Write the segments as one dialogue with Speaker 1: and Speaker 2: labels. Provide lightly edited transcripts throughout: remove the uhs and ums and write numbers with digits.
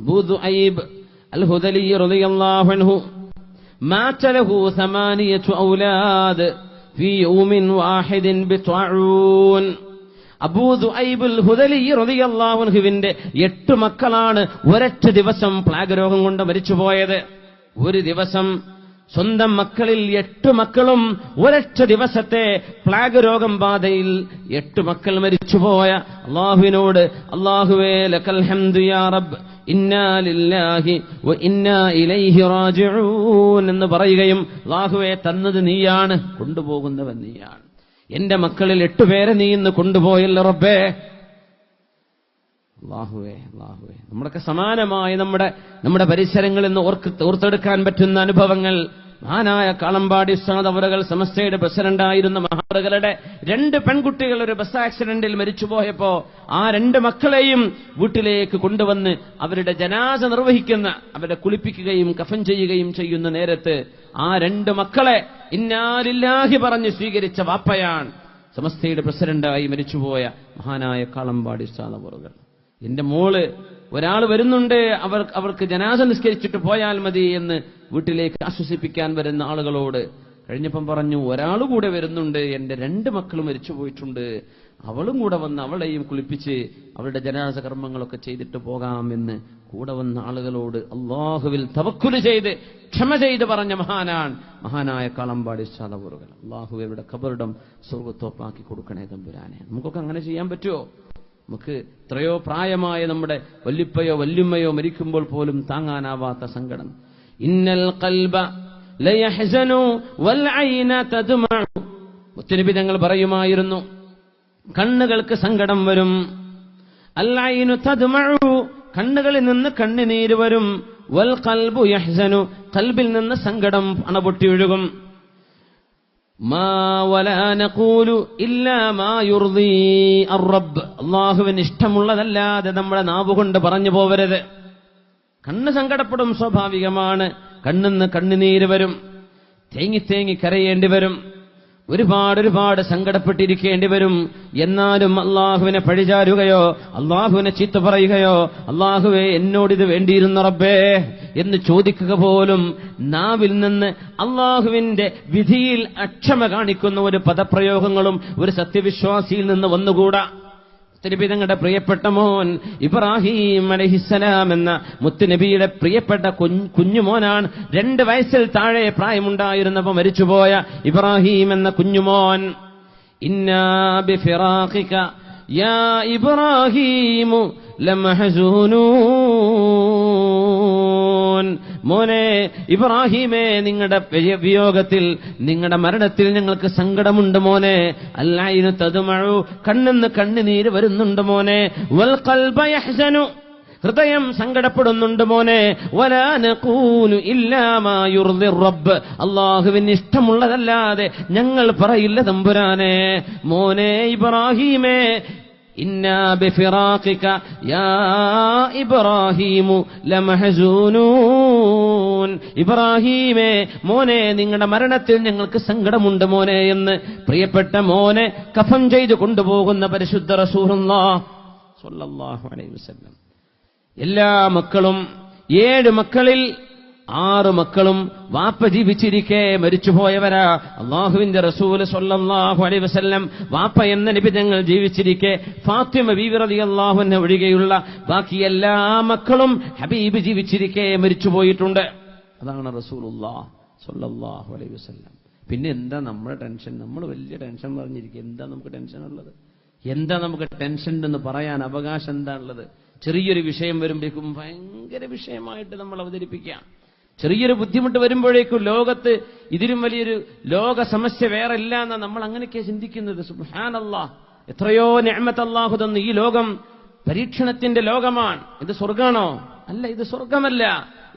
Speaker 1: അബൂ ദുഐബ് അൽ ഹുദലി റളിയല്ലാഹു അൻഹു മാത ലഹു 8 ഔലാദ് ഫീ യൗമിൻ വാഹിദിൻ ബിത്വഊൻ. അബൂ ദുഐബ് അൽ ഹുദലി റളിയല്ലാഹു അൻഹുവിന്റെ 8 മക്കളാണ് ഒരൊറ്റ ദിവസം പ്ലാഗ് രോഗം കൊണ്ട് മരിച്ചുപോയത്. ഒരു ദിവസം സ്വന്തം മക്കളിൽ 8 മക്കളും ഒരൊറ്റ ദിവസത്തെ പ്ലാഗ് രോഗം ബാധയിൽ 8 മക്കൾ മരിച്ചുപോയ അല്ലാഹുവിനോട് അല്ലാഹുവേ ലക്കൽ ഹംദു യാ റബ്ബ് ഇന്നാ ലില്ലാഹി വ ഇന്നാ ഇലൈഹി റാജിഊൻ എന്ന് പറയുകയും അല്ലാഹുവേ തന്നത് നീയാണ്, കൊണ്ടുപോകുന്നവൻ നീയാണ്. എന്റെ മക്കളിൽ 8 പേരെ നീ ഇന്ന് കൊണ്ടുപോയല്ലോ റബ്ബേ. അല്ലാഹുവേ അല്ലാഹുവേ, നമ്മളൊക്കെ സമാനമായ നമ്മുടെ പരിസരങ്ങളിൽ നിന്ന് ഓർത്തെടുക്കാൻ പറ്റുന്ന അനുഭവങ്ങൾ. മഹാനായ കാളമ്പാടി ഉസ്താദ് അവറുകൾ സമസ്തയുടെ പ്രസിഡന്റായിരുന്ന മഹാറുകളുടെ 2 പെൺകുട്ടികൾ ഒരു ബസ് ആക്സിഡന്റിൽ മരിച്ചുപോയപ്പോ ആ 2 മക്കളെയും വീട്ടിലേക്ക് കൊണ്ടുവന്ന് അവരുടെ ജനാസ നിർവഹിക്കുന്ന, അവരെ കുളിപ്പിക്കുകയും കഫൻ ചെയ്യുകയും ചെയ്യുന്ന നേരത്ത് ആ 2 മക്കളെ ഇന്നാ ലില്ലാഹി പറഞ്ഞ് സ്വീകരിച്ച വാപ്പയാണ് സമസ്തയുടെ പ്രസിഡന്റായി മരിച്ചുപോയ മഹാനായ കാളമ്പാടി ഉസ്താദ് അവറുകൾ. എന്റെ മോള് ഒരാൾ വരുന്നുണ്ട്, അവർക്ക് ജനാസ നിസ്കരിച്ചിട്ട് പോയാൽ മതി എന്ന് വീട്ടിലേക്ക് ആശ്വസിപ്പിക്കാൻ വരുന്ന ആളുകളോട് കഴിഞ്ഞപ്പം പറഞ്ഞു, ഒരാൾ കൂടെ വരുന്നുണ്ട്, എന്റെ 2 മക്കളും മരിച്ചു പോയിട്ടുണ്ട്, അവളും കൂടെ വന്ന് അവളെയും കുളിപ്പിച്ച് അവളുടെ ജനാസ കർമ്മങ്ങളൊക്കെ ചെയ്തിട്ട് പോകാമെന്ന് കൂടെ വന്ന ആളുകളോട് അല്ലാഹുവിൽ തവക്കുൽ ചെയ്ത് ക്ഷമ ചെയ്ത് പറഞ്ഞ മഹാനായ കാളമ്പാടി ഉസ്താദ് അവറുകൾ. അല്ലാഹുവയുടെ ഖബറിടം സ്വർഗ്ഗത്തോപ്പാക്കി കൊടുക്കണേ തമ്പുരാനെ. നമുക്കൊക്കെ അങ്ങനെ ചെയ്യാൻ പറ്റുമോ? നമുക്ക് എത്രയോ പ്രായമായ നമ്മുടെ വല്ലിപ്പയോ വല്യുമ്മയോ മരിക്കുമ്പോൾ പോലും താങ്ങാനാവാത്ത സങ്കടം. ഇന്നൽ ഖൽബ ലയഹ്സനു വൽ ഐന തദ്മഉ. മുത്തനബി തങ്ങൾ പറയുമായിരുന്നു, കണ്ണുകൾക്ക് സങ്കടം വരും. അൽ ഐനു തദ്മഉ, കണ്ണുകളിൽ നിന്ന് കണ്ണുനീര് വരും. വൽ ഖൽബു യഹ്സനു, ഖൽബിൽ നിന്ന് സങ്കടം അണപൊട്ടി ഒഴുകും. അള്ളാഹുവിന് ഇഷ്ടമുള്ളതല്ലാതെ നമ്മുടെ നാവുകൊണ്ട് പറഞ്ഞു പോവരുത്. കണ്ണ് സങ്കടപ്പെടും, സ്വാഭാവികമാണ്. കണ്ണിന്ന് കണ്ണുനീര് വരും, തേങ്ങി കരയേണ്ടി വരും, ഒരുപാട് സങ്കടപ്പെട്ടിരിക്കേണ്ടി വരും. എന്നാലും അള്ളാഹുവിനെ പഴിചാരുകയോ അള്ളാഹുവിനെ ചീത്ത പറയുകയോ അള്ളാഹുവേ എന്നോടിത് വേണ്ടിയിരുന്ന റബ്ബേ എന്ന് ചോദിക്കുക പോലും നാവിൽ നിന്ന് അള്ളാഹുവിന്റെ വിധിയിൽ അക്ഷമ കാണിക്കുന്ന ഒരു പദപ്രയോഗങ്ങളും ഒരു സത്യവിശ്വാസിയിൽ നിന്ന് വന്നുകൂടാ. മുത്തുനബിയുടെ പ്രിയപ്പെട്ട മോൻ ഇബ്രാഹിം അലൈഹിസ്സലാം എന്ന മുത്തുനബിയുടെ പ്രിയപ്പെട്ട കുഞ്ഞുമോനാണ്. 2 വയസ്സിൽ താഴെ പ്രായമുണ്ടായിരുന്നപ്പോൾ മരിച്ചുപോയ ഇബ്രാഹിം എന്ന കുഞ്ഞുമോൻ. ഇന്നാ ബിഫിറാഖിക യാ ഇബ്രാഹിം ലമഹ്സൂനൂൻ. മോനെ ഇബ്രാഹിമേ, നിങ്ങളുടെ വിയോഗത്തിൽ, നിങ്ങളുടെ മരണത്തിൽ ഞങ്ങൾക്ക് സങ്കടമുണ്ട് മോനെ. അല്ലൈനു തദ്മഉ, കണ്ണിന്ന് കണ്ണുനീര് വരുന്നുണ്ട് മോനെ. വൽ ഖൽബ യഹ്സനു, ഹൃദയം സങ്കടപ്പെടുന്നുണ്ട് മോനെ. വലാ നഖൂലു ഇല്ലാ മാ യുർദി റബ്ബ്, അല്ലാഹുവിന് ഇഷ്ടമുള്ളതല്ലാതെ ഞങ്ങൾ പറയില്ല തമ്പുരാനെ. മോനെ ഇബ്രാഹിമേ, ഇന്നാ ബിഫിറാഖിക യാ ഇബ്രാഹിമു ലമഹ്സൂനൂൻ. ഇബ്രാഹിമേ മോനെ, നിങ്ങളുടെ മരണത്തിൽ ഞങ്ങൾക്ക് സങ്കടമുണ്ട് മോനെ എന്ന് പ്രിയപ്പെട്ട മോനെ കഫൻ ചെയ്ത് കൊണ്ടുപോകുന്ന പരിശുദ്ധ റസൂലുള്ളാഹി സ്വല്ലല്ലാഹു അലൈഹി വസല്ലം. എല്ലാ മക്കളും 7 മക്കളിൽ 6 മക്കളും വാപ്പ ജീവിച്ചിരിക്കെ മരിച്ചുപോയവരാ. അള്ളാഹുവിന്റെ റസൂൽ സ്വല്ലല്ലാഹു അലൈഹി വസല്ലം വാപ്പ എന്ന നബി തങ്ങൾ ജീവിച്ചിരിക്കെ ഫാത്തിമ ബീവി റളിയല്ലാഹു അൻഹ ഒഴികെയുള്ള ബാക്കി എല്ലാ മക്കളും ഹബീബ് ജീവിച്ചിരിക്കെ മരിച്ചുപോയിട്ടുണ്ട്. അതാണ് റസൂലുള്ളാഹി സ്വല്ലല്ലാഹു അലൈഹി വസല്ലം. പിന്നെ എന്താ നമ്മുടെ ടെൻഷൻ? നമ്മൾ വലിയ ടെൻഷൻ പറഞ്ഞിരിക്കുക. എന്താ നമുക്ക് ടെൻഷൻ ഉള്ളത്? എന്താ നമുക്ക് ടെൻഷൻ എന്ന് പറയാൻ അവകാശം എന്താ ഉള്ളത്? ചെറിയൊരു വിഷയം വരുമ്പോഴേക്കും ഭയങ്കര വിഷയമായിട്ട് നമ്മൾ അവതരിപ്പിക്കാം. ചെറിയൊരു ബുദ്ധിമുട്ട് വരുമ്പോഴേക്കും ലോകത്ത് ഇതിലും വലിയൊരു ലോക സമസ്യ വേറെ ഇല്ല എന്നാ നമ്മൾ അങ്ങനെയൊക്കെ ചിന്തിക്കുന്നത്. സുബ്ഹാനല്ലാഹ്, എത്രയോ നിഅമത്ത് അല്ലാഹു തന്ന ഈ ലോകം പരീക്ഷണത്തിന്റെ ലോകമാണ്. ഇത് സ്വർഗ്ഗമാണോ? അല്ല, ഇത് സ്വർഗ്ഗമല്ല,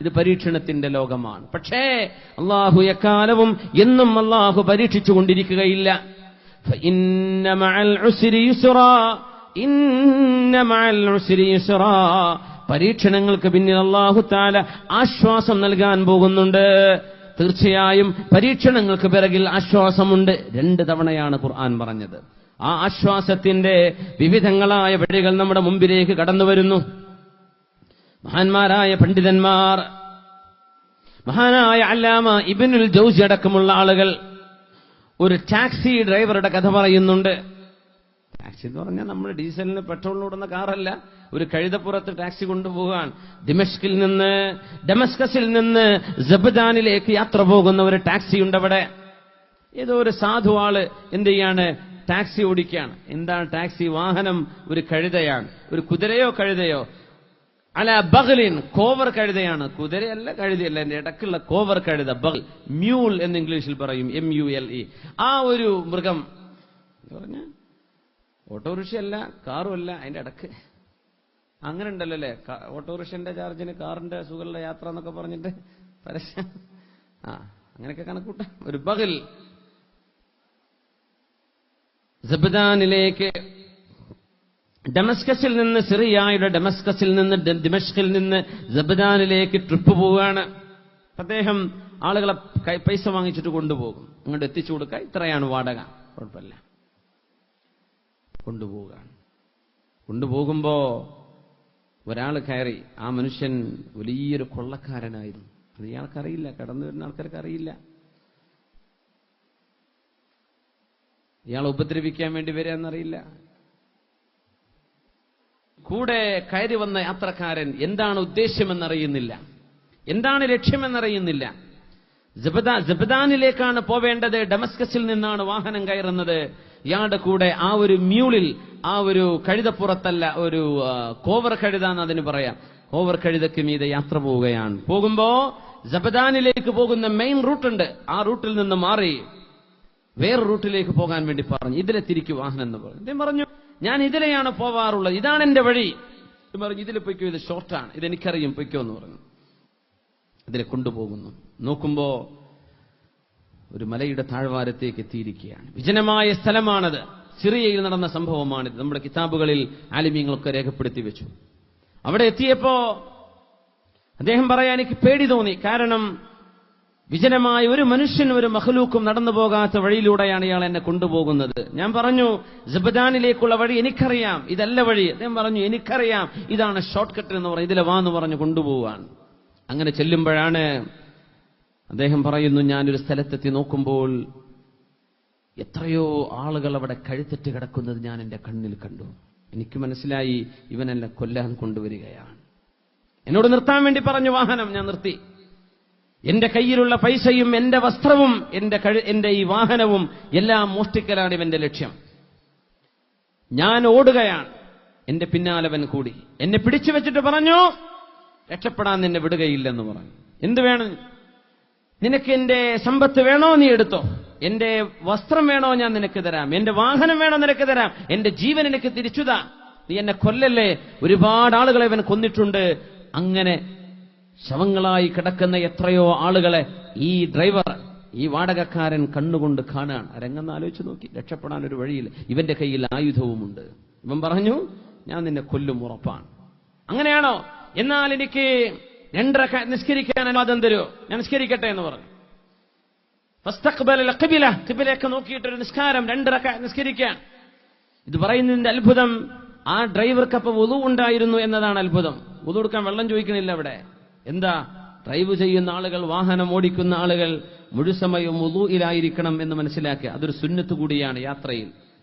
Speaker 1: ഇത് പരീക്ഷണത്തിന്റെ ലോകമാണ്. പക്ഷേ അല്ലാഹു എക്കാലവും എന്നും അല്ലാഹു പരീക്ഷിച്ചുകൊണ്ടിരിക്കുകയില്ല. ഫഇന്ന മഅൽ ഉസ്രി യുസ്റാ, ഇന്ന മഅൽ ഉസ്രി യുസ്റാ. പരീക്ഷണങ്ങൾക്ക് പിന്നിൽ അല്ലാഹു തആല ആശ്വാസം നൽകാൻ പോകുന്നുണ്ട്. തീർച്ചയായും പരീക്ഷണങ്ങൾക്ക് പിറകിൽ ആശ്വാസമുണ്ട്. 2 തവണയാണ് ഖുർആൻ പറഞ്ഞത്. ആ ആശ്വാസത്തിന്റെ വിവിധങ്ങളായ വഴികൾ നമ്മുടെ മുമ്പിലേക്ക് കടന്നു വരുന്നു. മഹാന്മാരായ പണ്ഡിതന്മാർ, മഹാനായ അല്ലാമ ഇബ്നുൽ ജൗസി അടക്കമുള്ള ആളുകൾ ഒരു ടാക്സി ഡ്രൈവറുടെ കഥ പറയുന്നുണ്ട്. ടാക്സി എന്ന് പറഞ്ഞാൽ നമ്മൾ ഡീസലിന് പെട്രോളിനോടുന്ന കാറല്ല. ഒരു കഴുതപ്പുറത്ത് ടാക്സി കൊണ്ടുപോകാൻ ഡമസ്കസിൽ നിന്ന് സബ്ദാനിലേക്ക് യാത്ര പോകുന്ന ഒരു ടാക്സി ഉണ്ട്. അവിടെ ഏതോ ഒരു സാധു ആള് എന്ത് ചെയ്യാണ്? ടാക്സി ഓടിക്കുകയാണ്. എന്താണ് ടാക്സി? വാഹനം ഒരു കഴുതയാണ്. ഒരു കുതിരയോ കഴുതയോ അല്ല, ബഗ്ലിൻ, കോവർ കഴുതയാണ്. കുതിരയല്ല, കഴുതയല്ല, എന്റെ ഇടക്കുള്ള കോവർ കഴുത, ബഗ്ൽ, മ്യൂൾ എന്ന് ഇംഗ്ലീഷിൽ പറയും, MULE. ആ ഒരു മൃഗം എന്ന് പറഞ്ഞ ഓട്ടോറിക്ഷയല്ല, കാറുമല്ല, അതിന്റെ ഇടക്ക്. അങ്ങനെ ഉണ്ടല്ലോ അല്ലേ, ഓട്ടോറിക്ഷന്റെ ചാർജിന് കാറിന്റെ സുഖമുള്ള യാത്ര എന്നൊക്കെ പറഞ്ഞിട്ട് പരസ്യം. അങ്ങനെയൊക്കെ കണക്കൂട്ടാം. ഒരു ബഗ്ൽ സബ്ദാനിലേക്ക്, ഡമസ്കസിൽ നിന്ന്, സിറിയയുടെ ഡമസ്കസിൽ നിന്ന്, ദിമഷ്കിൽ നിന്ന് സബ്ദാനിലേക്ക് ട്രിപ്പ് പോവുകയാണ്. അദ്ദേഹം ആളുകളെ പൈസ വാങ്ങിച്ചിട്ട് കൊണ്ടുപോകും. അങ്ങോട്ട് എത്തിച്ചു കൊടുക്കുക, ഇത്രയാണ് വാടക, കുഴപ്പമില്ല, കൊണ്ടുപോവുകയാണ്. കൊണ്ടുപോകുമ്പോ ഒരാൾ കയറി. ആ മനുഷ്യൻ വലിയൊരു കൊള്ളക്കാരനായിരുന്നു. അത് ഇയാൾക്കറിയില്ല, കടന്നു വരുന്ന ആൾക്കാർക്ക് അറിയില്ല. ഇയാളെ ഉപദ്രവിക്കാൻ വേണ്ടി വരികയെന്നറിയില്ല. കൂടെ കയറി വന്ന യാത്രക്കാരൻ എന്താണ് ഉദ്ദേശ്യമെന്നറിയുന്നില്ല, എന്താണ് ലക്ഷ്യമെന്നറിയുന്നില്ല. ജബദാനിലേക്കാണ് പോവേണ്ടത്, ഡമസ്കസിൽ നിന്നാണ് വാഹനം കയറുന്നത്. ഇയാളുടെ കൂടെ ആ ഒരു മ്യൂളിൽ, ആ ഒരു കഴുതപ്പുറത്തല്ല, ഒരു കോവർ കഴുത എന്ന് അതിന് പറയാം, കോവർ കഴുതയ്ക്ക് മീതെ യാത്ര പോവുകയാണ്. പോകുമ്പോ ജബദാനിലേക്ക് പോകുന്ന മെയിൻ റൂട്ടുണ്ട്. ആ റൂട്ടിൽ നിന്ന് മാറി വേറെ റൂട്ടിലേക്ക് പോകാൻ വേണ്ടി പറഞ്ഞു. ഇതിലെ തിരിക്ക് വാഹനം എന്ന് പറഞ്ഞു. അദ്ദേഹം പറഞ്ഞു, ഞാൻ ഇതിലെയാണ് പോവാറുള്ളത്, ഇതാണ് എന്റെ വഴി. പറഞ്ഞു, ഇതിൽ പൊയ്ക്കോ, ഇത് ഷോർട്ടാണ്, ഇതെനിക്കറിയും, പൊയ്ക്കോ എന്ന് പറഞ്ഞു. ഇതിലെ കൊണ്ടുപോകുന്നു. നോക്കുമ്പോ ഒരു മലയുടെ താഴ്വാരത്തേക്ക് എത്തിയിരിക്കുകയാണ്. വിജനമായ സ്ഥലമാണത്. സിറിയയിൽ നടന്ന സംഭവമാണിത്. നമ്മുടെ കിതാബുകളിൽ ആലിമീങ്ങളൊക്കെ രേഖപ്പെടുത്തി വെച്ചു. അവിടെ എത്തിയപ്പോ അദ്ദേഹം പറയാൻ, എനിക്ക് പേടി തോന്നി. കാരണം വിജനമായ ഒരു മനുഷ്യനും ഒരു മഖ്ലൂക്കും നടന്നു പോകാത്ത വഴിയിലൂടെയാണ് ഇയാൾ എന്നെ കൊണ്ടുപോകുന്നത്. ഞാൻ പറഞ്ഞു, ജബദാനിലേക്കുള്ള വഴി എനിക്കറിയാം, ഇതല്ല വഴി. അദ്ദേഹം പറഞ്ഞു, എനിക്കറിയാം, ഇതാണ് ഷോർട്ട് കട്ട് എന്ന് പറഞ്ഞു, ഇതിലെ വാന്ന് പറഞ്ഞു കൊണ്ടുപോവാൻ. അങ്ങനെ ചെല്ലുമ്പോഴാണ് അദ്ദേഹം പറയുന്നു, ഞാനൊരു സ്ഥലത്തെത്തി നോക്കുമ്പോൾ എത്രയോ ആളുകൾ അവിടെ കഴുത്തെറ്റ് കിടക്കുന്നത് ഞാൻ എന്റെ കണ്ണിൽ കണ്ടു. എനിക്ക് മനസ്സിലായി, ഇവനെന്നെ കൊല്ലാൻ കൊണ്ടുവരികയാണ്. എന്നോട് നിർത്താൻ വേണ്ടി പറഞ്ഞു വാഹനം. ഞാൻ നിർത്തി. എന്റെ കയ്യിലുള്ള പൈസയും എന്റെ വസ്ത്രവും എന്റെ ഈ വാഹനവും എല്ലാം മോഷ്ടിക്കലാണ് ഇവന്റെ ലക്ഷ്യം. ഞാൻ ഓടുകയാണ്. എന്റെ പിന്നാലവൻ കൂടി എന്നെ പിടിച്ചു വെച്ചിട്ട് പറഞ്ഞു, രക്ഷപ്പെടാൻ നിന്നെ വിടുകയില്ലെന്ന് പറഞ്ഞു. എന്ത് വേണം നിനക്ക്? എന്റെ സമ്പത്ത് വേണോ നീ എടുത്തോ, എന്റെ വസ്ത്രം വേണോ ഞാൻ നിനക്ക് തരാം, എന്റെ വാഹനം വേണോ നിനക്ക് തരാം, എന്റെ ജീവൻ എനിക്ക് തിരിച്ചുതാ, നീ എന്നെ കൊല്ലല്ലേ. ഒരുപാട് ആളുകളെ ഇവൻ കൊന്നിട്ടുണ്ട്. അങ്ങനെ ശവങ്ങളായി കിടക്കുന്ന എത്രയോ ആളുകളെ ഈ ഡ്രൈവർ, ഈ വാടകക്കാരൻ കണ്ണുകൊണ്ട് കാണാൻ. രംഗം ആലോചിച്ച് നോക്കി. രക്ഷപ്പെടാൻ ഒരു വഴിയില്ല. ഇവന്റെ കയ്യിൽ ആയുധവുമുണ്ട്. ഇവൻ പറഞ്ഞു, ഞാൻ നിന്നെ കൊല്ലും, ഉറപ്പാണ്. അങ്ങനെയാണോ? എന്നാൽ എനിക്ക് 2 റക്അത്ത് നിസ്കരിക്കാൻ അനുവാദം തരൂ, ഞാൻ നിസ്കരിക്കട്ടെ എന്ന് പറഞ്ഞു. ഖിബിലയൊക്കെ നോക്കിയിട്ടൊരു നിസ്കാരം, 2 റക്അത്ത് നിസ്കരിക്കാൻ. ഇത് പറയുന്നതിന്റെ അത്ഭുതം, ആ ഡ്രൈവർക്ക് അപ്പൊ വുളു ഉണ്ടായിരുന്നു എന്നതാണ് അത്ഭുതം. വുളു എടുക്കാൻ വെള്ളം ചോദിക്കണില്ല അവിടെ. എന്താ? ഡ്രൈവ് ചെയ്യുന്ന ആളുകൾ, വാഹനം ഓടിക്കുന്ന ആളുകൾ മുഴുസമയം വുളുയിലായിരിക്കണം എന്ന് മനസ്സിലാക്കുക. അതൊരു സുന്നത്ത് കൂടിയാണ്.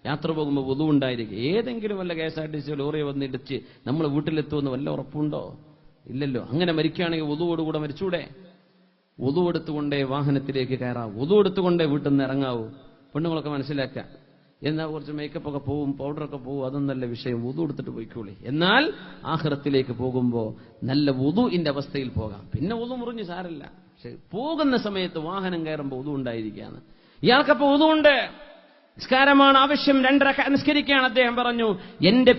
Speaker 1: യാത്ര പോകുമ്പോൾ വുളു ഉണ്ടായിരിക്കും. ഏതെങ്കിലും വല്ല KSRTC ലോറി വന്നിടിച്ച് നമ്മൾ വീട്ടിലെത്തുമെന്ന് വല്ല ഉറപ്പുണ്ടോ? ഇല്ലല്ലോ. അങ്ങനെ മരിക്കുകയാണെങ്കിൽ വുളുവോടുകൂടെ മരിച്ചൂടെ? വുളു എടുത്തുകൊണ്ടേ വാഹനത്തിലേക്ക് കയറാവൂ, വുളു എടുത്തുകൊണ്ടേ വീട്ടിൽ നിന്ന് ഇറങ്ങാവൂ. പെണ്ണുങ്ങളൊക്കെ മനസ്സിലാക്കുക. എന്നാൽ കുറച്ച് മേക്കപ്പൊക്കെ പോവും, പൗഡറൊക്കെ പോവും, അതൊന്നല്ല വിഷയം. വുളു എടുത്തിട്ട് പോയിക്കോളി. എന്നാൽ ആഖിറത്തിലേക്ക് പോകുമ്പോൾ നല്ല വുളുഇന്റെ അവസ്ഥയിൽ പോകാം. പിന്നെ വുളു മുറിഞ്ഞ് സാരല്ല. പക്ഷെ പോകുന്ന സമയത്ത് വാഹനം കയറുമ്പോൾ വുളു ഉണ്ടായിരിക്കുകയാണ്. ഇയാൾക്കപ്പോൾ വുളു ഉണ്ട്. നിസ്കാരമാണ് ആവശ്യം. 2 റക്അത്ത് നിസ്കരിക്കുകയാണ്. അദ്ദേഹം പറഞ്ഞു, എന്റെ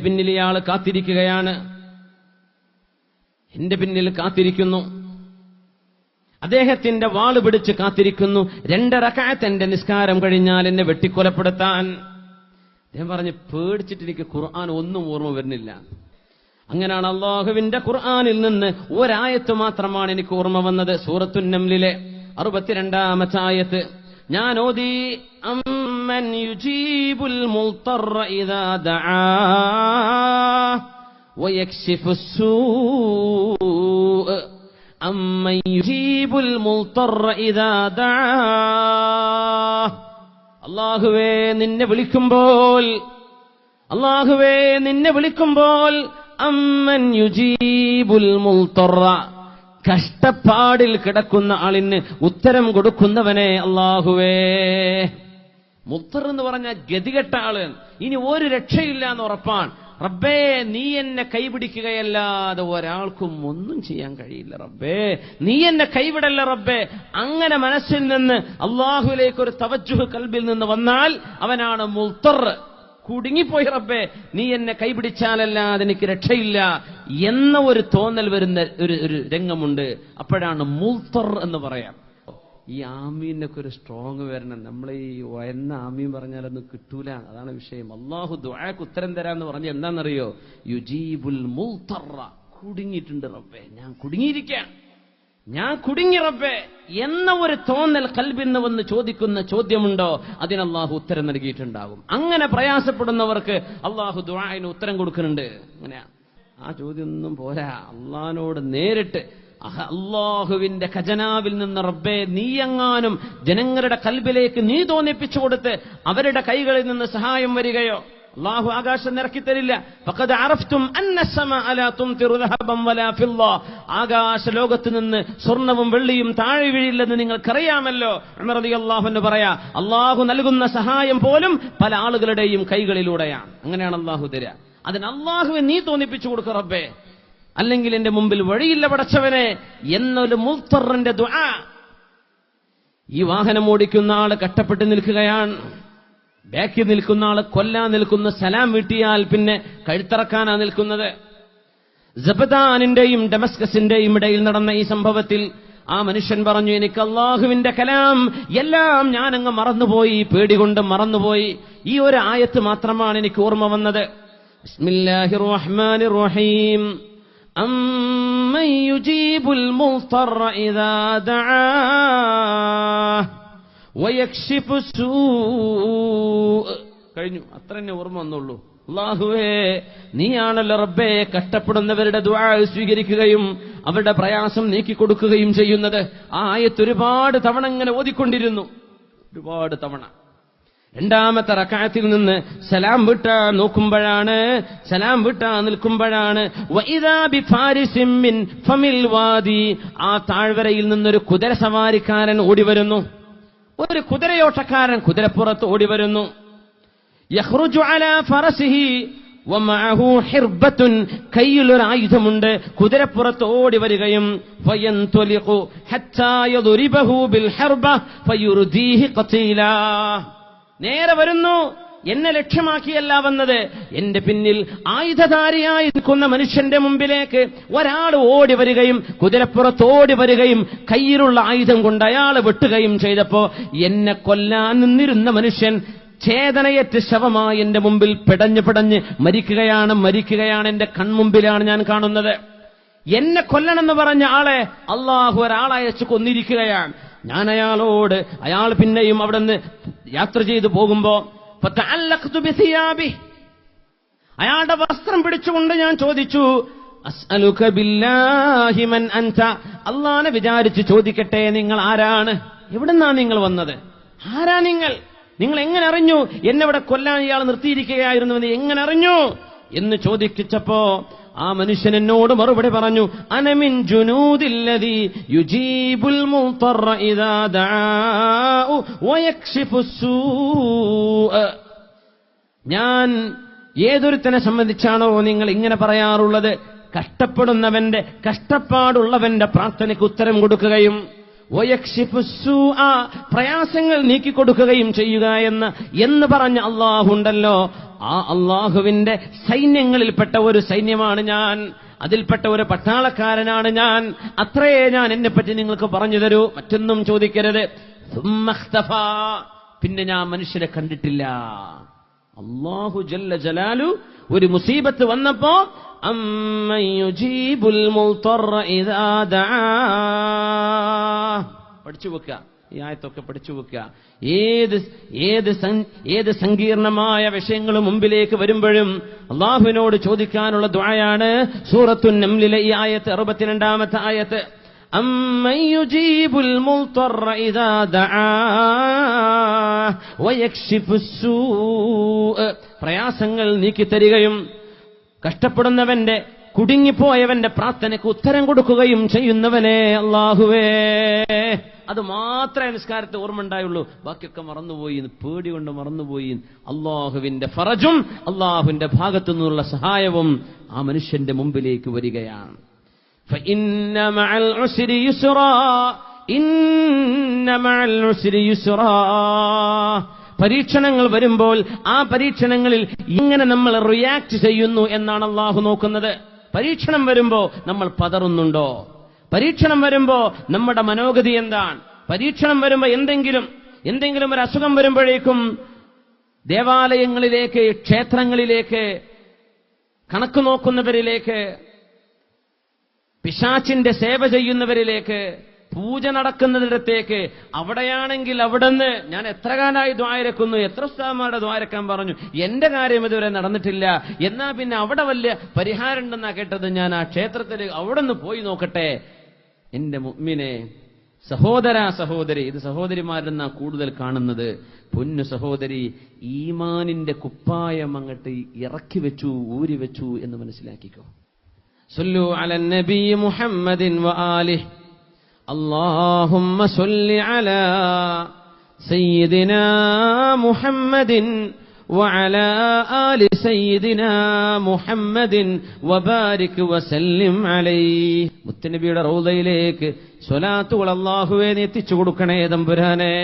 Speaker 1: പിന്നിൽ ഇയാൾ കാത്തിരിക്കുകയാണ്, എന്റെ പിന്നിൽ കാത്തിരിക്കുന്നു. അദ്ദേഹത്തിന്റെ വാള് പിടിച്ച് കാത്തിരിക്കുന്നു. 2 റക്അത്ത് എന്റെ നിസ്കാരം കഴിഞ്ഞാൽ എന്നെ വെട്ടിക്കൊലപ്പെടുത്താൻ. അദ്ദേഹം പറഞ്ഞു, പേടിച്ചിട്ട് എനിക്ക് ഖുർആൻ ഒന്നും ഓർമ്മ വരുന്നില്ല. അങ്ങനെയാണ് അള്ളാഹുവിന്റെ ഖുർആനിൽ നിന്ന് ഒരായത്ത് മാത്രമാണ് എനിക്ക് ഓർമ്മ വന്നത്. സൂറത്തുൻ നംലിലെ 62-ാമത്തെ ആയത്ത് ഞാൻ ഓതി. അമ്മൻ യുജീബുൽ മുൽത്തറ ഇദാ ദആ വയക്ഷിഫു السوء അമ്മൻ യുജീബുൽ മുൽത്തറ ഇദാ ദഅാഹ്. അല്ലാഹുവേ നിന്നെ വിളിക്കുമ്പോൾ അമ്മൻ യുജീബുൽ മുൽത്തറ, കഷ്ടപ്പാടിൽ കിടക്കുന്ന ആളിന് ഉത്തരം കൊടുക്കുന്നവനെ അല്ലാഹുവേ. മുൽത്തർ എന്ന് പറഞ്ഞ ഗതികെട്ട ആള്, ഇനി ഒരു രക്ഷയില്ല എന്ന് ഉറപ്പാണ്. റബ്ബേ നീ എന്നെ കൈപിടിക്കുകയല്ലാതെ ഒരാൾക്കും ഒന്നും ചെയ്യാൻ കഴിയില്ല. റബ്ബേ നീ എന്നെ കൈവിടല്ല റബ്ബേ. അങ്ങനെ മനസ്സിൽ നിന്ന് അള്ളാഹുവിലേക്ക് ഒരു തവജ്ജുഹ് കൽബിൽ നിന്ന് വന്നാൽ അവനാണ് മുൽത്തർ. കുടുങ്ങിപ്പോയി റബ്ബേ നീ എന്നെ കൈപിടിച്ചാലല്ലാതെ എനിക്ക് രക്ഷയില്ല എന്ന ഒരു തോന്നൽ വരുന്ന ഒരു രംഗമുണ്ട്. അപ്പോഴാണ് മുൽത്തർ എന്ന് പറയാം. ഈ ആമീനൊക്കെ ഒരു സ്ട്രോങ് വരണം. നമ്മൾ ഈ വയന്ന ആമീൻ പറഞ്ഞാലൊന്നും കിട്ടൂല. അതാണ് വിഷയം. അള്ളാഹു ദുആക്ക് ഉത്തരം തരാന്ന് പറഞ്ഞ എന്താണെന്നറിയോ? യുജീബുൽ മുൽത്തറ. കുടുങ്ങിയിട്ടുണ്ട് റബ്ബേ, ഞാൻ കുടുങ്ങി റബ്ബേ എന്ന ഒരു തോന്നൽ കൽബിൽ നിന്ന് വന്ന് ചോദിക്കുന്ന ചോദ്യമുണ്ടോ, അതിന് അള്ളാഹു ഉത്തരം നൽകിയിട്ടുണ്ടാകും. അങ്ങനെ പ്രയാസപ്പെടുന്നവർക്ക് അള്ളാഹു ദുആഇന് ഉത്തരം കൊടുക്കുന്നുണ്ട്. അങ്ങനെയാ ആ ചോദ്യം ഒന്നും പോരാ. അള്ളാഹിനോട് നേരിട്ട് അള്ളാഹുവിന്റെ ഖജനാവിൽ നിന്ന് റബ്ബേ നീയെങ്ങാനും ജനങ്ങളുടെ കൽബിലേക്ക് നീ തോന്നിപ്പിച്ചു കൊടുത്ത് അവരുടെ കൈകളിൽ നിന്ന് സഹായം വരികയോ, അള്ളാഹു ആകാശം നിറക്കി തരില്ല. ഫഖദ് അറഫ്തും അന്ന സമാഅ ലാ തുംതിറു ദഹബൻ വലാ ഫിദ്ദ. ആകാശ ലോകത്ത് നിന്ന് സ്വർണവും വെള്ളിയും താഴെ വീഴില്ലെന്ന് നിങ്ങൾക്കറിയാമല്ലോ. ഉമർ റളിയല്ലാഹു അൻഹു പറയാ, അള്ളാഹു നൽകുന്ന സഹായം പോലും പല ആളുകളുടെയും കൈകളിലൂടെയാണ്. അങ്ങനെയാണ് അള്ളാഹു തരിക. അതിന് അള്ളാഹുവെ നീ തോന്നിപ്പിച്ചു കൊടുക്ക റബ്ബേ, അല്ലെങ്കിൽ എന്റെ മുമ്പിൽ വഴിയില്ല പടച്ചവനെ എന്നൊരു മുൽത്തറിന്റെ ദുആ. ഈ വാഹനം ഓടിക്കുന്ന ആള് കഷ്ടപ്പെട്ട് നിൽക്കുകയാണ്. ബാക്കിൽ നിൽക്കുന്ന ആള് കൊല്ലാൻ നിൽക്കുന്ന, സലാം വീട്ടിയാൽ പിന്നെ കഴുത്തറക്കാനാ നിൽക്കുന്നത്. സബദാനിന്റെയും ഡമസ്കസിന്റെയും ഇടയിൽ നടന്ന ഈ സംഭവത്തിൽ ആ മനുഷ്യൻ പറഞ്ഞു, എനിക്ക് അള്ളാഹുവിന്റെ കലാം എല്ലാം ഞാനങ്ങ് മറന്നുപോയി, പേടികൊണ്ട് മറന്നുപോയി. ഈ ഒരു ആയത്ത് മാത്രമാണ് എനിക്ക് ഓർമ്മ വന്നത്. ബിസ്മില്ലാഹിർ റഹ്മാനിർ റഹീം. അമ്മൻ യുജീബുൽ മുൽത്തറ ഇദാ ദഅാഹ് വയക്ഷിഫു السوء. കഴിഞ്ഞു. അത്ര തന്നെ ഓർമ്മ വന്നുള്ളൂ. അല്ലാഹുവേ നീയാണല്ലോ റബ്ബേ കഷ്ടപ്പെടുന്നവരുടെ ദുആ സ്വീകരിക്കുകയും അവരുടെ പ്രയാസം നീക്കിക്കൊടുക്കുകയും ചെയ്യുന്നത്. ആ ആയത്ത് ഒരുപാട് തവണ ഇങ്ങനെ ഓതിക്കൊണ്ടിരുന്നു, ഒരുപാട് തവണ. രണ്ടാമത്തെ റക്അത്തിൽ നിന്ന് സലാം വിട്ടാ നിൽക്കുമ്പോഴാണ് വഇദാ ബിഫാരിസിൻ മിൻ ഫമിൽ വാദി, ആ താഴ്വരയിൽ നിന്നൊരു കുതിര സവാരിക്കാരൻ ഓടി വരുന്നു. ഒരു കുതിരയോട്ടക്കാരൻ കുതിരപ്പുറത്ത് ഓടി വരുന്നു. യഖ്റുജു അലാ ഫറസിഹി വമഅഹു ഹിർബത്തുൻ, കയ്യിലൊരു ആയുധമുണ്ട്. കുതിരപ്പുറത്ത് ഓടി വരികയും ഫയൻതുലിഖു ഹത്താ യദ്രിബഹു ബിൽ ഹർബ ഫയുർദീഹി ഖതീലാ. നേരെ വരുന്നു, എന്നെ ലക്ഷ്യമാക്കിയല്ല വന്നത്. എന്റെ പിന്നിൽ ആയുധധാരിയായി നിൽക്കുന്ന മനുഷ്യന്റെ മുമ്പിലേക്ക് ഒരാൾ ഓടി വരികയും കുതിരപ്പുറത്ത് ഓടി വരികയും കയ്യിലുള്ള ആയുധം കൊണ്ട് അയാൾ വെട്ടുകയും ചെയ്തപ്പോ എന്നെ കൊല്ലാൻ നിന്നിരുന്ന മനുഷ്യൻ ചേതനയേറ്റ് ശവമായി എന്റെ മുമ്പിൽ പിടഞ്ഞ് മരിക്കുകയാണ്. എന്റെ കൺമുമ്പിലാണ് ഞാൻ കാണുന്നത്. എന്നെ കൊല്ലണമെന്ന് പറഞ്ഞ ആളെ അള്ളാഹു ഒരാളയച്ച് കൊന്നിരിക്കുകയാണ്. ഞാൻ അയാൾ പിന്നെയും അവിടെ നിന്ന് യാത്ര ചെയ്തു പോകുമ്പോ അയാളുടെ വസ്ത്രം പിടിച്ചുകൊണ്ട് ഞാൻ ചോദിച്ചു, അസ്അലുക ബില്ലാഹി മൻ അൻത, അല്ലാഹനെ വിചാരിച്ച് ചോദിക്കട്ടെ, നിങ്ങൾ ആരാണ്? എവിടുന്നാണ് നിങ്ങൾ വന്നത്? ആരാ നിങ്ങൾ എങ്ങനെ അറിഞ്ഞു എന്നെ ഇവിടെ കൊല്ലാൻ ഇയാൾ നിർത്തിയിരിക്കുകയായിരുന്നുവെന്ന് എങ്ങനെ അറിഞ്ഞു എന്ന് ചോദിച്ചപ്പോ ആ മനുഷ്യൻ എന്നോട് മറുപടി പറഞ്ഞു, അനമിൻ ജുനൂദില്ലദീ യുജീബുൽ മുൽത്തറ ഇദാ ദആഉ വയക്ഷിഫു السوء. ഞാൻ ഏതൊരുത്തനെ സംബന്ധിച്ചാണോ നിങ്ങൾ ഇങ്ങനെ പറയാറുള്ളത്, കഷ്ടപ്പെടുന്നവന്റെ കഷ്ടപ്പാടുള്ളവന്റെ പ്രാർത്ഥനയ്ക്ക് ഉത്തരം കൊടുക്കുകയും വയക്ഷിഫു السوء, പ്രയാസങ്ങൾ നീക്കിക്കൊടുക്കുകയും ചെയ്യുക എന്ന് പറഞ്ഞ അല്ലാഹു ഉണ്ടല്ലോ, ആ അല്ലാഹുവിന്റെ സൈന്യങ്ങളിൽപ്പെട്ട ഒരു സൈന്യമാണ് ഞാൻ, അതിൽപ്പെട്ട ഒരു പട്ടാളക്കാരനാണ് ഞാൻ. അത്രയേ ഞാൻ എന്നെപ്പറ്റി നിങ്ങൾക്ക് പറഞ്ഞു തരൂ, മറ്റൊന്നും ചോദിക്കരുത്. പിന്നെ ഞാൻ മനുഷ്യരെ കണ്ടിട്ടില്ല. അല്ലാഹു ജല്ല ജലാലു ഒരു മുസീബത്ത് വന്നപ്പോ അമ്മൻ യുജീബുൽ മുൽത്തറ ഇദാ ദആ പഠിച്ചു വെക്കുക. ഈ ആയത്തൊക്കെ പഠിച്ചു വെക്കുക. ഏത് സങ്കീർണമായ വിഷയങ്ങളും മുമ്പിലേക്ക് വരുമ്പോഴും അള്ളാഹുവിനോട് ചോദിക്കാനുള്ള ദുആയാണ്. സൂറത്തുൻ നംലിലെ ഈ ആയത്ത് 62-ാമത്തെ ആയത്ത്. അമ്മൻ യുജീബുൽ മുൽത്തറ ഇദാ ദആ വയക്ഷിഫുസ്സൂഅ, പ്രയാസങ്ങൾ നീക്കിത്തരികയും കഷ്ടപ്പെടുന്നവന്റെ കുടുങ്ങിപ്പോയവന്റെ പ്രാർത്ഥനയ്ക്ക് ഉത്തരം കൊടുക്കുകയും ചെയ്യുന്നവനെ അല്ലാഹുവേ. അത് മാത്രമേ നിസ്കാരത്തെ ഓർമ്മ ഉണ്ടായുള്ളൂ, ബാക്കിയൊക്കെ മറന്നുപോയി, പേടി കൊണ്ട് മറന്നുപോയി. അള്ളാഹുവിന്റെ ഫറജും അള്ളാഹുവിന്റെ ഭാഗത്തു നിന്നുള്ള സഹായവും ആ മനുഷ്യന്റെ മുമ്പിലേക്ക് വരികയാണ്. فإن مع العسر يسرا إن مع العسر يسرا. പരീക്ഷണങ്ങൾ വരുമ്പോൾ ആ പരീക്ഷണങ്ങളിൽ എങ്ങനെ നമ്മൾ റിയാക്ട് ചെയ്യുന്നു എന്നാണ് അള്ളാഹു നോക്കുന്നത്. പരീക്ഷണം വരുമ്പോ നമ്മൾ പതറുന്നുണ്ടോ? പരീക്ഷണം വരുമ്പോ നമ്മുടെ മനോഗതി എന്താണ്? പരീക്ഷണം വരുമ്പോ എന്തെങ്കിലും ഒരു അസുഖം വരുമ്പോഴേക്കും ദേവാലയങ്ങളിലേക്ക്, ക്ഷേത്രങ്ങളിലേക്ക്, കണക്ക് നോക്കുന്നവരിലേക്ക്, പിശാചിന്റെ സേവ ചെയ്യുന്നവരിലേക്ക്, പൂജ നടക്കുന്നിടത്തേക്ക്, അവിടെയാണെങ്കിൽ അവിടുന്ന് ഞാൻ എത്ര കാലമായി ദ്വാരക്കുന്നു, എത്ര ഉസ്താദന്മാരുടെ ദ്വാരക്കാൻ പറഞ്ഞു, എന്റെ കാര്യം ഇതുവരെ നടന്നിട്ടില്ല, എന്നാ പിന്നെ അവിടെ വലിയ പരിഹാരം ഉണ്ടെന്നാ കേട്ടത്, ഞാൻ ആ ക്ഷേത്രത്തിൽ അവിടെ നിന്ന് പോയി നോക്കട്ടെ. എന്റെ മുഅ്മിനെ, സഹോദര സഹോദരി, ഇത് സഹോദരിമാരെന്നാ കൂടുതൽ കാണുന്നത്. പൊന്നു സഹോദരി, ഈമാനിന്റെ കുപ്പായം അങ്ങട്ട് ഇറക്കി വെച്ചു, ഊരി വെച്ചു എന്ന് മനസ്സിലാക്കിക്കോ. സല്ലു അലൻ നബി മുഹമ്മദിൻ വആലിഹി اللهم صل على سيدنا محمد وعلى آل سيدنا محمد وبارك وسلم عليه. മുത്തുനബിയുടെ റൗളയിലേക്ക് സ്വലാത്തുകൾ അല്ലാഹുവേ നീ എത്തിച്ചു കൊടുക്കണേ തമ്പുരാനെ.